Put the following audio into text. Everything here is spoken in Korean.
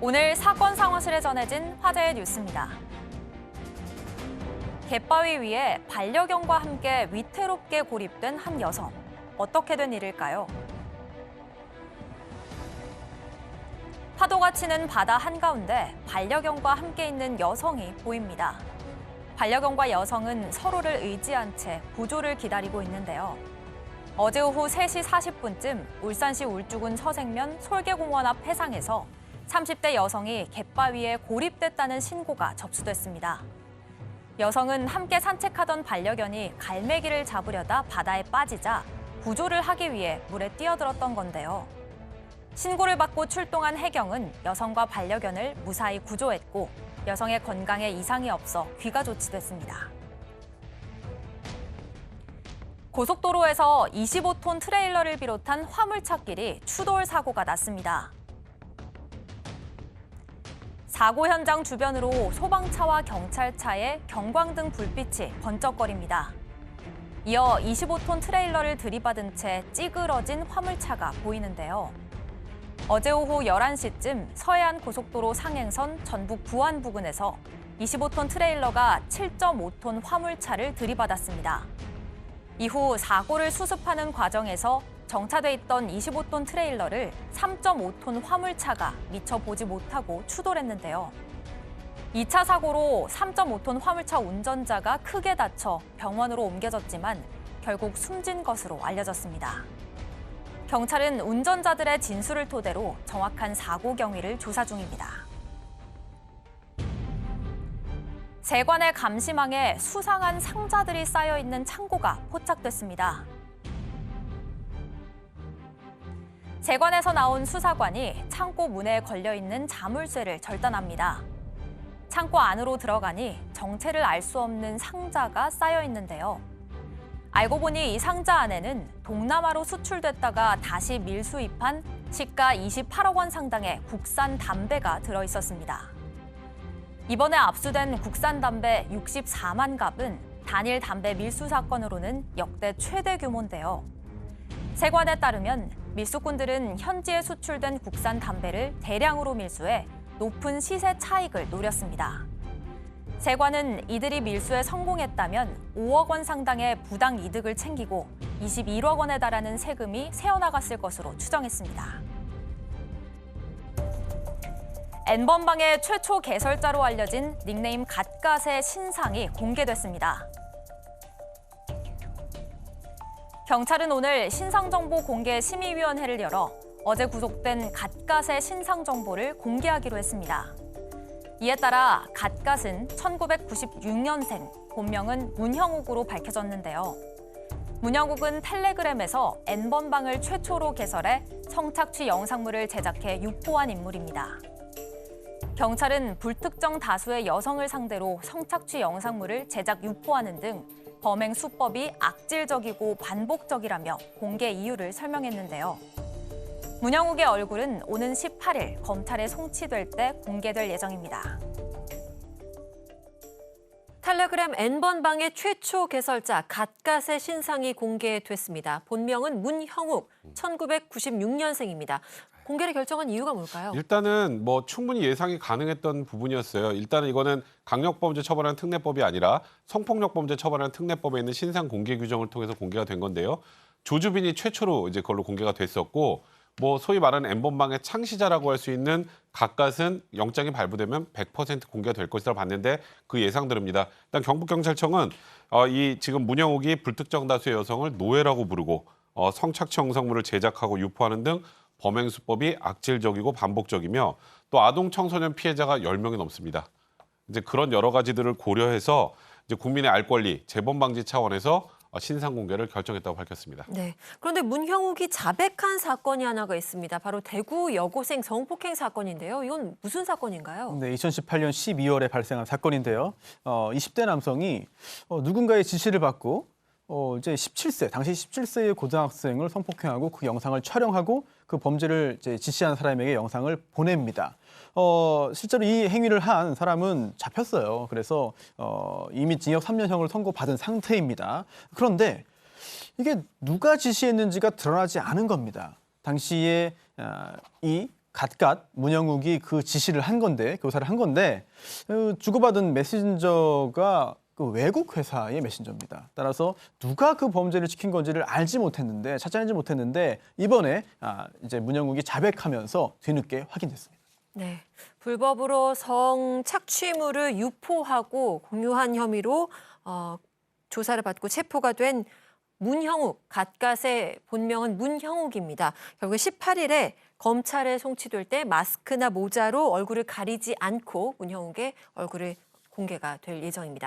오늘 사건 상황실에 전해진 화제의 뉴스입니다. 갯바위 위에 반려견과 함께 위태롭게 고립된 한 여성. 어떻게 된 일일까요? 파도가 치는 바다 한가운데 반려견과 함께 있는 여성이 보입니다. 반려견과 여성은 서로를 의지한 채 구조를 기다리고 있는데요. 어제 오후 3시 40분쯤 울산시 울주군 서생면 솔개공원 앞 해상에서 30대 여성이 갯바위에 고립됐다는 신고가 접수됐습니다. 여성은 함께 산책하던 반려견이 갈매기를 잡으려다 바다에 빠지자 구조를 하기 위해 물에 뛰어들었던 건데요. 신고를 받고 출동한 해경은 여성과 반려견을 무사히 구조했고 여성의 건강에 이상이 없어 귀가 조치됐습니다. 고속도로에서 25톤 트레일러를 비롯한 화물차끼리 추돌 사고가 났습니다. 사고 현장 주변으로 소방차와 경찰차의 경광등 불빛이 번쩍거립니다. 이어 25톤 트레일러를 들이받은 채 찌그러진 화물차가 보이는데요. 어제 오후 11시쯤 서해안 고속도로 상행선 전북 부안 부근에서 25톤 트레일러가 7.5톤 화물차를 들이받았습니다. 이후 사고를 수습하는 과정에서 정차돼 있던 25톤 트레일러를 3.5톤 화물차가 미처 보지 못하고 추돌했는데요. 2차 사고로 3.5톤 화물차 운전자가 크게 다쳐 병원으로 옮겨졌지만 결국 숨진 것으로 알려졌습니다. 경찰은 운전자들의 진술을 토대로 정확한 사고 경위를 조사 중입니다. 세관의 감시망에 수상한 상자들이 쌓여 있는 창고가 포착됐습니다. 세관에서 나온 수사관이 창고 문에 걸려있는 자물쇠를 절단합니다. 창고 안으로 들어가니 정체를 알 수 없는 상자가 쌓여 있는데요. 알고 보니 이 상자 안에는 동남아로 수출됐다가 다시 밀수입한 시가 28억 원 상당의 국산 담배가 들어있었습니다. 이번에 압수된 국산 담배 64만 갑은 단일 담배 밀수 사건으로는 역대 최대 규모인데요. 세관에 따르면 밀수꾼들은 현지에 수출된 국산 담배를 대량으로 밀수해 높은 시세 차익을 노렸습니다. 세관은 이들이 밀수에 성공했다면 5억 원 상당의 부당 이득을 챙기고 21억 원에 달하는 세금이 새어나갔을 것으로 추정했습니다. N번방의 최초 개설자로 알려진 닉네임 갓갓의 신상이 공개됐습니다. 경찰은 오늘 신상정보 공개 심의위원회를 열어 어제 구속된 갓갓의 신상 정보를 공개하기로 했습니다. 이에 따라 갓갓은 1996년생, 본명은 문형욱으로 밝혀졌는데요. 문형욱은 텔레그램에서 N번방을 최초로 개설해 성착취 영상물을 제작해 유포한 인물입니다. 경찰은 불특정 다수의 여성을 상대로 성착취 영상물을 제작 유포하는 등 범행 수법이 악질적이고 반복적이라며 공개 이유를 설명했는데요. 문형욱의 얼굴은 오는 18일 검찰에 송치될 때 공개될 예정입니다. 텔레그램 N번방의 최초 개설자 갓갓의 신상이 공개됐습니다. 본명은 문형욱, 1996년생입니다. 공개를 결정한 이유가 뭘까요? 일단은 충분히 예상이 가능했던 부분이었어요. 일단은 이거는 강력범죄 처벌하는 특례법이 아니라 성폭력범죄 처벌하는 특례법에 있는 신상 공개 규정을 통해서 공개가 된 건데요. 조주빈이 최초로 이제 그걸로 공개가 됐었고, 소위 말하는 N번방의 창시자라고 할 수 있는 갓갓은 영장이 발부되면 100% 공개가 될 것이라고 봤는데 그 예상대로입니다. 일단 경북경찰청은 이 지금 문형욱이 불특정 다수의 여성을 노예라고 부르고 성착취 영상물을 제작하고 유포하는 등 범행 수법이 악질적이고 반복적이며 또 아동 청소년 피해자가 10명이 넘습니다. 이제 그런 여러 가지들을 고려해서 이제 국민의 알 권리, 재범 방지 차원에서 신상 공개를 결정했다고 밝혔습니다. 네. 그런데 문형욱이 자백한 사건이 하나가 있습니다. 바로 대구 여고생 성폭행 사건인데요. 이건 무슨 사건인가요? 네, 2018년 12월에 발생한 사건인데요. 20대 남성이 누군가의 지시를 받고 이제 17세, 당시 17세의 고등학생을 성폭행하고 그 영상을 촬영하고 그 범죄를 이제 지시한 사람에게 영상을 보냅니다. 실제로 이 행위를 한 사람은 잡혔어요. 그래서 이미 징역 3년형을 선고받은 상태입니다. 그런데 이게 누가 지시했는지가 드러나지 않은 겁니다. 당시에 이 갖갖 문형욱이 그 지시를 한 건데, 교사를 한 건데 주고받은 메신저가 그 외국 회사의 메신저입니다. 따라서 누가 그 범죄를 지킨 건지를 알지 못했는데, 찾아내지 못했는데 이번에 이제 문형욱이 자백하면서 뒤늦게 확인됐습니다. 네, 불법으로 성 착취물을 유포하고 공유한 혐의로 조사를 받고 체포가 된 문형욱, 갖갓의 본명은 문형욱입니다. 결국 18일에 검찰에 송치될 때 마스크나 모자로 얼굴을 가리지 않고 문형욱의 얼굴을 공개가 될 예정입니다.